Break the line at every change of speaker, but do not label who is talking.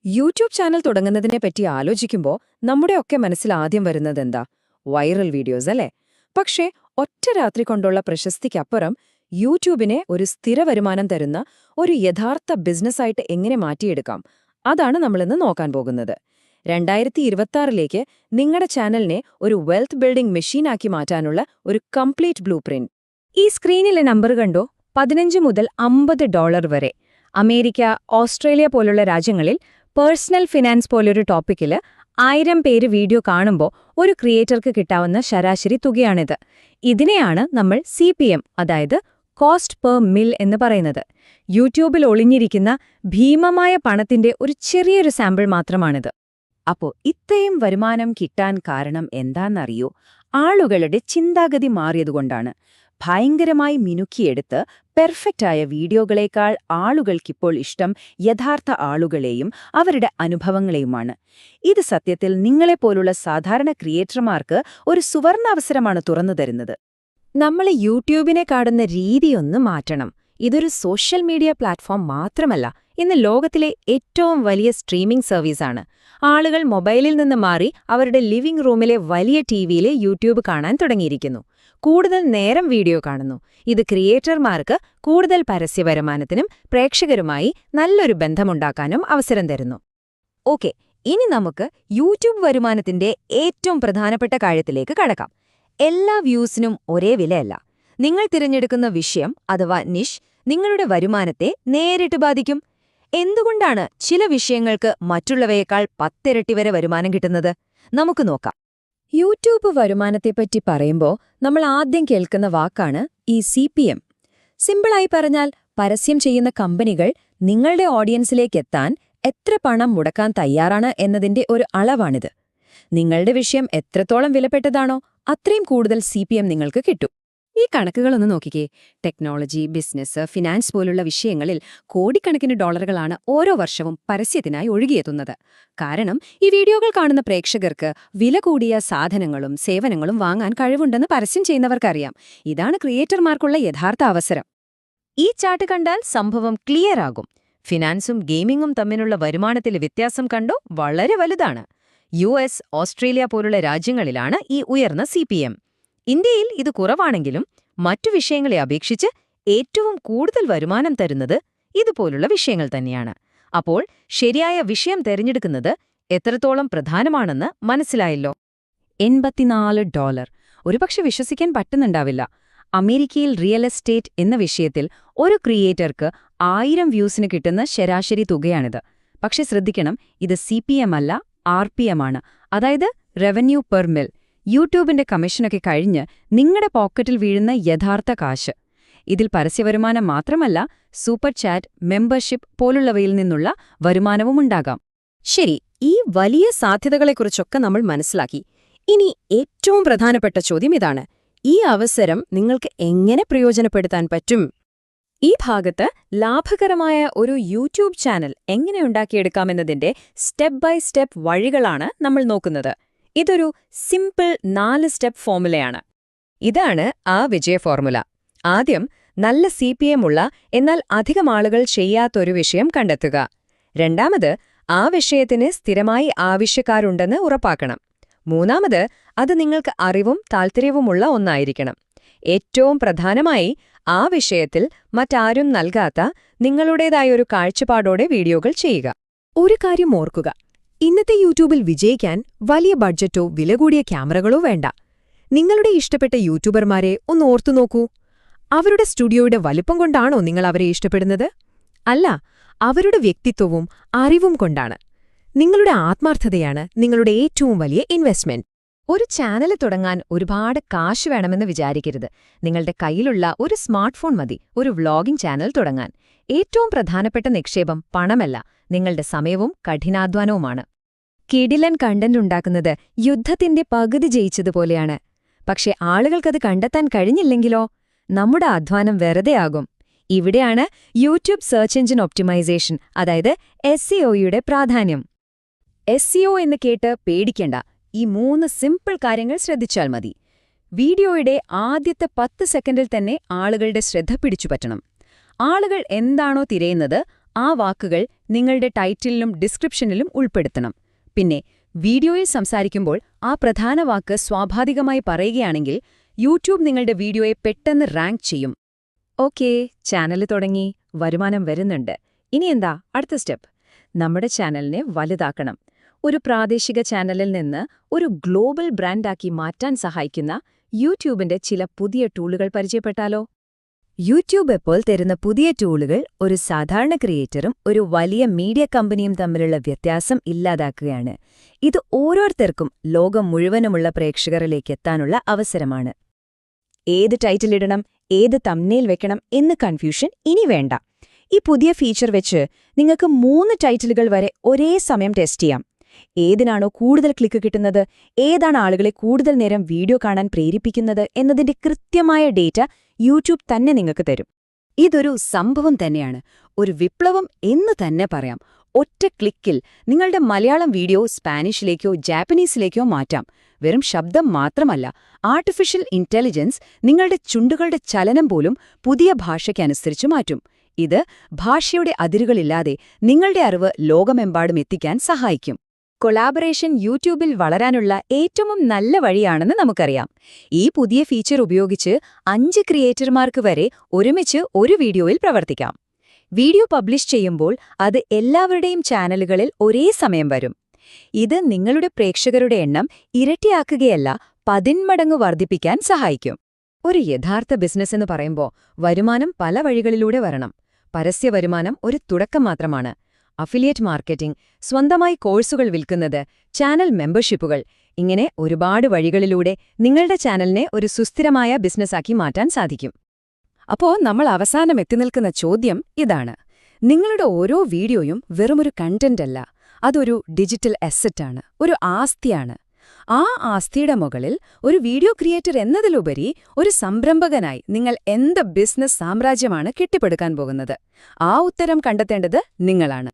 YouTube channel തുടങ്ങുന്നതിനെപ്പറ്റി ആലോചിക്കുമ്പോൾ നമ്മുടെയൊക്കെ മനസ്സിൽ ആദ്യം വരുന്നതെന്താ? വൈറൽ വീഡിയോസ് അല്ലേ? പക്ഷേ ഒറ്റ രാത്രി കൊണ്ടുള്ള പ്രശസ്തിക്കപ്പുറം യൂട്യൂബിനെ ഒരു സ്ഥിര വരുമാനം തരുന്ന ഒരു യഥാർത്ഥ ബിസിനസ്സായിട്ട് എങ്ങനെ മാറ്റിയെടുക്കാം, അതാണ് നമ്മളിന്ന് നോക്കാൻ പോകുന്നത്. 2026ലേക്ക് നിങ്ങളുടെ ചാനലിനെ ഒരു വെൽത്ത് ബിൽഡിംഗ് മെഷീനാക്കി മാറ്റാനുള്ള ഒരു കംപ്ലീറ്റ് ബ്ലൂ പ്രിന്റ്. ഈ സ്ക്രീനിലെ നമ്പർ കണ്ടോ? $15 മുതൽ $50 വരെ. അമേരിക്ക, ഓസ്ട്രേലിയ പോലുള്ള രാജ്യങ്ങളിൽ പേഴ്സണൽ ഫിനാൻസ് പോലൊരു ടോപ്പിക്കിൽ 1000 പേര് വീഡിയോ കാണുമ്പോൾ ഒരു ക്രിയേറ്റർക്ക് കിട്ടാവുന്ന ശരാശരി തുകയാണിത്. ഇതിനെയാണ് നമ്മൾ CPM, അതായത് കോസ്റ്റ് പെർ മിൽ എന്ന് പറയുന്നത്. യൂട്യൂബിൽ ഒളിഞ്ഞിരിക്കുന്ന ഭീമമായ പണത്തിന്റെ ഒരു ചെറിയൊരു സാമ്പിൾ മാത്രമാണിത്. അപ്പോൾ ഇത്രയും വരുമാനം കിട്ടാൻ കാരണം എന്താണെന്നറിയോ? ആളുകളുടെ ചിന്താഗതി മാറിയതുകൊണ്ടാണ്. ഭയങ്കരമായി മിനുക്കിയെടുത്ത് പെർഫെക്റ്റായ വീഡിയോകളേക്കാൾ ആളുകൾക്കിപ്പോൾ ഇഷ്ടം യഥാർത്ഥ ആളുകളെയും അവരുടെ അനുഭവങ്ങളെയുമാണ്. ഇത് സത്യത്തിൽ നിങ്ങളെപ്പോലുള്ള സാധാരണ ക്രിയേറ്റർമാർക്ക് ഒരു സുവർണാവസരമാണ് തുറന്നു തരുന്നത്. നമ്മൾ യൂട്യൂബിനെ കാണുന്ന രീതിയൊന്ന് മാറ്റണം. ഇതൊരു സോഷ്യൽ മീഡിയ പ്ലാറ്റ്ഫോം മാത്രമല്ല, ഇന്ന് ലോകത്തിലെ ഏറ്റവും വലിയ സ്ട്രീമിംഗ് സർവീസാണ്. ആളുകൾ മൊബൈലിൽ നിന്ന് മാറി അവരുടെ ലിവിംഗ് റൂമിലെ വലിയ ടിവിയിലെ യൂട്യൂബ് കാണാൻ തുടങ്ങിയിരിക്കുന്നു. കൂടുതൽ നേരം വീഡിയോ കാണുന്നു. ഇത് ക്രിയേറ്റർമാർക്ക് കൂടുതൽ പരസ്യ വരുമാനത്തിനും പ്രേക്ഷകരുമായി നല്ലൊരു ബന്ധമുണ്ടാക്കാനും അവസരം തരുന്നു. ഓക്കെ, ഇനി നമുക്ക് യൂട്യൂബ് വരുമാനത്തിന്റെ ഏറ്റവും പ്രധാനപ്പെട്ട കാര്യത്തിലേക്ക് കടക്കാം. എല്ലാ വ്യൂസിനും ഒരേ വിലയല്ല. നിങ്ങൾ തിരഞ്ഞെടുക്കുന്ന വിഷയം അഥവാ നിഷ് നിങ്ങളുടെ വരുമാനത്തെ നേരിട്ട് ബാധിക്കും. എന്തുകൊണ്ടാണ് ചില വിഷയങ്ങൾക്ക് മറ്റുള്ളവയേക്കാൾ 10 ഇരട്ടി വരെ വരുമാനം കിട്ടുന്നത്? നമുക്ക് നോക്കാം. യൂട്യൂബ് വരുമാനത്തെപ്പറ്റി പറയുമ്പോൾ നമ്മൾ ആദ്യം കേൾക്കുന്ന വാക്കാണ് ഈ CPM. സിമ്പിളായി പറഞ്ഞാൽ, പരസ്യം ചെയ്യുന്ന കമ്പനികൾ നിങ്ങളുടെ ഓഡിയൻസിലേക്ക് എത്താൻ എത്ര പണം മുടക്കാൻ തയ്യാറാണ് എന്നതിന്റെ ഒരു അളവാണിത്. നിങ്ങളുടെ വിഷയം എത്രത്തോളം വിലപ്പെട്ടതാണോ അത്രയും കൂടുതൽ CPM നിങ്ങൾക്ക് കിട്ടും. ഈ കണക്കുകളൊന്ന് നോക്കിക്കേ. ടെക്നോളജി, ബിസിനസ്, ഫിനാൻസ് പോലുള്ള വിഷയങ്ങളിൽ കോടിക്കണക്കിന് ഡോളറുകളാണ് ഓരോ വർഷവും പരസ്യത്തിനായി ഒഴുകിയെത്തുന്നത്. കാരണം ഈ വീഡിയോകൾ കാണുന്ന പ്രേക്ഷകർക്ക് വില കൂടിയ സാധനങ്ങളും സേവനങ്ങളും വാങ്ങാൻ കഴിവുണ്ടെന്ന് പരസ്യം ചെയ്യുന്നവർക്കറിയാം. ഇതാണ് ക്രിയേറ്റർമാർക്കുള്ള യഥാർത്ഥ അവസരം. ഈ ചാർട്ട് കണ്ടാൽ സംഭവം ക്ലിയർ ആകും. ഫിനാൻസും ഗെയിമിംഗും തമ്മിലുള്ള വരുമാനത്തിലെ വ്യത്യാസം കണ്ടോ? വളരെ വലുതാണ്. US, ഓസ്ട്രേലിയ പോലുള്ള രാജ്യങ്ങളിലാണ് ഈ ഉയർന്ന CPM. ഇന്ത്യയിൽ ഇത് കുറവാണെങ്കിലും മറ്റു വിഷയങ്ങളെ അപേക്ഷിച്ച് ഏറ്റവും കൂടുതൽ വരുമാനം തരുന്നത് ഇതുപോലുള്ള വിഷയങ്ങൾ തന്നെയാണ്. അപ്പോൾ ശരിയായ വിഷയം തിരഞ്ഞെടുക്കുന്നത് എത്രത്തോളം പ്രധാനമാണെന്ന് മനസ്സിലായല്ലോ. $84. ഒരുപക്ഷെ വിശ്വസിക്കാൻ പറ്റുന്നുണ്ടാവില്ല. അമേരിക്കയിൽ റിയൽ എസ്റ്റേറ്റ് എന്ന വിഷയത്തിൽ ഒരു ക്രിയേറ്റർക്ക് 1000 വ്യൂസിന് കിട്ടുന്ന ശരാശരി തുകയാണിത്. പക്ഷെ ശ്രദ്ധിക്കണം, ഇത് CPM അല്ല, RPM ആണ്, അതായത് റവന്യൂ പെർ മിൽ. യൂട്യൂബിന്റെ കമ്മീഷനൊക്കെ കഴിഞ്ഞ് നിങ്ങളുടെ പോക്കറ്റിൽ വീഴുന്ന യഥാർത്ഥ കാശ്. ഇതിൽ പരസ്യവരുമാനം മാത്രമല്ല, സൂപ്പർ ചാറ്റ്, മെമ്പർഷിപ്പ് പോലുള്ളവയിൽ നിന്നുള്ള വരുമാനവുമുണ്ടാകാം. ശരി, ഈ വലിയ സാധ്യതകളെക്കുറിച്ചൊക്കെ നമ്മൾ മനസ്സിലാക്കി. ഇനി ഏറ്റവും പ്രധാനപ്പെട്ട ചോദ്യം ഇതാണ്: ഈ അവസരം നിങ്ങൾക്ക് എങ്ങനെ പ്രയോജനപ്പെടുത്താൻ പറ്റും? ഈ ഭാഗത്ത് ലാഭകരമായ ഒരു യൂട്യൂബ് ചാനൽ എങ്ങനെ ഉണ്ടാക്കിയെടുക്കാമെന്നതിന്റെ സ്റ്റെപ്പ് ബൈ സ്റ്റെപ്പ് വഴികളാണ് നമ്മൾ നോക്കുന്നത്. ഇതൊരു സിമ്പിൾ 4 സ്റ്റെപ്പ് ഫോർമുലയാണ്. ഇതാണ് ആ വിജയ ഫോർമുല. ആദ്യം, നല്ല CPM ഉള്ള എന്നാൽ അധികം ആളുകൾ ചെയ്യാത്തൊരു വിഷയം കണ്ടെത്തുക. രണ്ടാമത്, ആ വിഷയത്തിന് സ്ഥിരമായി ആവശ്യക്കാരുണ്ടെന്ന് ഉറപ്പാക്കണം. മൂന്നാമത്, അത് നിങ്ങൾക്ക് അറിവും താൽപ്പര്യവുമുള്ള ഒന്നായിരിക്കണം. ഏറ്റവും പ്രധാനമായി, ആ വിഷയത്തിൽ മറ്റാരും നൽകാത്ത നിങ്ങളുടേതായൊരു കാഴ്ചപ്പാടോടെ വീഡിയോകൾ ചെയ്യുക. ഒരു കാര്യം ഓർക്കുക, ഇന്നത്തെ യൂട്യൂബിൽ വിജയിക്കാൻ വലിയ ബഡ്ജറ്റോ വില കൂടിയ ക്യാമറകളോ വേണ്ട. നിങ്ങളുടെ ഇഷ്ടപ്പെട്ട യൂട്യൂബർമാരെ ഒന്ന് ഓർത്തുനോക്കൂ. അവരുടെ സ്റ്റുഡിയോയുടെ വലിപ്പം കൊണ്ടാണോ നിങ്ങൾ അവരെ ഇഷ്ടപ്പെടുന്നത്? അല്ല, അവരുടെ വ്യക്തിത്വവും അറിവും കൊണ്ടാണ്. നിങ്ങളുടെ ആത്മാർത്ഥതയാണ് നിങ്ങളുടെ ഏറ്റവും വലിയ ഇൻവെസ്റ്റ്മെന്റ്. ഒരു ചാനൽ തുടങ്ങാൻ ഒരുപാട് കാശ് വേണമെന്ന് വിചാരിക്കരുത്. നിങ്ങളുടെ കയ്യിലുള്ള ഒരു സ്മാർട്ട് ഫോൺ മതി ഒരു വ്ളോഗിംഗ് ചാനൽ തുടങ്ങാൻ. ഏറ്റവും പ്രധാനപ്പെട്ട നിക്ഷേപം പണമല്ല, നിങ്ങളുടെ സമയവും കഠിനാധ്വാനവുമാണ്. കിടിലൻ കണ്ടന്റ് ഉണ്ടാക്കുന്നത് യുദ്ധത്തിന്റെ പകുതി ജയിച്ചതുപോലെയാണ്. പക്ഷെ ആളുകൾക്കത് കണ്ടെത്താൻ കഴിഞ്ഞില്ലെങ്കിലോ? നമ്മുടെ അധ്വാനം വെറുതെയാകും. ഇവിടെയാണ് യൂട്യൂബ് സെർച്ച് എഞ്ചിൻ ഒപ്റ്റിമൈസേഷൻ, അതായത് SEOയുടെ പ്രാധാന്യം. SEO എന്ന് കേട്ട് പേടിക്കേണ്ട. ഈ 3 സിമ്പിൾ കാര്യങ്ങൾ ശ്രദ്ധിച്ചാൽ മതി. വീഡിയോയുടെ ആദ്യത്തെ 10 സെക്കൻഡിൽ തന്നെ ആളുകളുടെ ശ്രദ്ധ പിടിച്ചുപറ്റണം. ആളുകൾ എന്താണോ തിരയുന്നത് ആ വാക്കുകൾ
നിങ്ങളുടെ ടൈറ്റിലിലും ഡിസ്ക്രിപ്ഷനിലും ഉൾപ്പെടുത്തണം. പിന്നെ വീഡിയോയിൽ സംസാരിക്കുമ്പോൾ ആ പ്രധാന വാക്ക് സ്വാഭാവികമായി പറയുകയാണെങ്കിൽ യൂട്യൂബ് നിങ്ങളുടെ വീഡിയോയെ പെട്ടെന്ന് റാങ്ക് ചെയ്യും.
ഓക്കേ, ചാനൽ തുടങ്ങി, വരുമാനം വരുന്നുണ്ട്. ഇനി എന്താ അടുത്ത സ്റ്റെപ്പ്? നമ്മുടെ ചാനലിനെ വലുതാക്കണം. ഒരു പ്രാദേശിക ചാനലിൽ നിന്ന് ഒരു ഗ്ലോബൽ ബ്രാൻഡാക്കി മാറ്റാൻ സഹായിക്കുന്ന യൂട്യൂബിന്റെ ചില പുതിയ ടൂളുകൾ പരിചയപ്പെട്ടാലോ?
യൂട്യൂബ് ഇപ്പോൾ തരുന്ന പുതിയ ടൂളുകൾ ഒരു സാധാരണ ക്രിയേറ്ററും ഒരു വലിയ മീഡിയ കമ്പനിയും തമ്മിലുള്ള വ്യത്യാസം ഇല്ലാതാക്കുകയാണ്. ഇത് ഓരോരുത്തർക്കും ലോകം മുഴുവനുമുള്ള പ്രേക്ഷകരിലേക്ക് എത്താനുള്ള അവസരമാണ്.
ഏത് ടൈറ്റിലിടണം, ഏത് തംബ്നെയിൽ വെക്കണം എന്ന് കൺഫ്യൂഷൻ ഇനി വേണ്ട. ഈ പുതിയ ഫീച്ചർ വെച്ച് നിങ്ങൾക്ക് 3 ടൈറ്റിലുകൾ വരെ ഒരേ സമയം ടെസ്റ്റ് ചെയ്യാം. ഏതിനാണോ കൂടുതൽ ക്ലിക്ക് കിട്ടുന്നത്, ഏതാണ് ആളുകളെ കൂടുതൽ നേരം വീഡിയോ കാണാൻ പ്രേരിപ്പിക്കുന്നത് എന്നതിന്റെ കൃത്യമായ ഡേറ്റ യൂട്യൂബ് തന്നെ നിങ്ങൾക്ക് തരും.
ഇതൊരു സംഭവം തന്നെയാണ്, ഒരു വിപ്ലവം എന്ന് തന്നെ പറയാം. ഒറ്റ ക്ലിക്കിൽ നിങ്ങളുടെ മലയാളം വീഡിയോ സ്പാനിഷിലേക്കോ ജാപ്പനീസിലേക്കോ മാറ്റാം. വെറും ശബ്ദം മാത്രമല്ല, ആർട്ടിഫിഷ്യൽ ഇന്റലിജൻസ് നിങ്ങളുടെ ചുണ്ടുകളുടെ ചലനം പോലും പുതിയ ഭാഷയ്ക്കനുസരിച്ച് മാറ്റും. ഇത് ഭാഷയുടെ അതിരുകളില്ലാതെ നിങ്ങളുടെ അറിവ് ലോകമെമ്പാടും എത്തിക്കാൻ സഹായിക്കും.
കൊളാബറേഷൻ യൂട്യൂബിൽ വളരാനുള്ള ഏറ്റവും നല്ല വഴിയാണെന്ന് നമുക്കറിയാം. ഈ പുതിയ ഫീച്ചർ ഉപയോഗിച്ച് 5 ക്രിയേറ്റർമാർക്ക് വരെ ഒരുമിച്ച് ഒരു വീഡിയോയിൽ പ്രവർത്തിക്കാം. വീഡിയോ പബ്ലിഷ് ചെയ്യുമ്പോൾ അത് എല്ലാവരുടെയും ചാനലുകളിൽ ഒരേ സമയം വരും. ഇത് നിങ്ങളുടെ പ്രേക്ഷകരുടെ എണ്ണം ഇരട്ടിയാക്കുകയല്ല, 10 മടങ്ങ് വർദ്ധിപ്പിക്കാൻ സഹായിക്കും. ഒരു യഥാർത്ഥ ബിസിനസ് എന്ന് പറയുമ്പോൾ വരുമാനം പല വഴികളിലൂടെ വരണം. പരസ്യ വരുമാനം ഒരു തുടക്കം മാത്രമാണ്. അഫിലിയേറ്റ് മാർക്കറ്റിംഗ്, സ്വന്തമായി കോഴ്സുകൾ വിൽക്കുന്നത്, ചാനൽ മെമ്പർഷിപ്പുകൾ, ഇങ്ങനെ ഒരുപാട് വഴികളിലൂടെ നിങ്ങളുടെ ചാനലിനെ ഒരു സുസ്ഥിരമായ ബിസിനസ്സാക്കി മാറ്റാൻ സാധിക്കും. അപ്പോൾ നമ്മൾ അവസാനം എത്തിനിൽക്കുന്ന ചോദ്യം ഇതാണ്: നിങ്ങളുടെ ഓരോ വീഡിയോയും വെറുമൊരു കണ്ടന്റ് അല്ല, അതൊരു ഡിജിറ്റൽ അസറ്റാണ്, ഒരു ആസ്തിയാണ്. ആ ആസ്തിയുടെ മുകളിൽ ഒരു വീഡിയോ ക്രിയേറ്റർ എന്നതിലുപരി ഒരു സംരംഭകനായി നിങ്ങൾ എന്ത് ബിസിനസ് സാമ്രാജ്യമാണ് കെട്ടിപ്പടുക്കാൻ പോകുന്നത്? ആ ഉത്തരം കണ്ടെത്തേണ്ടത് നിങ്ങളാണ്.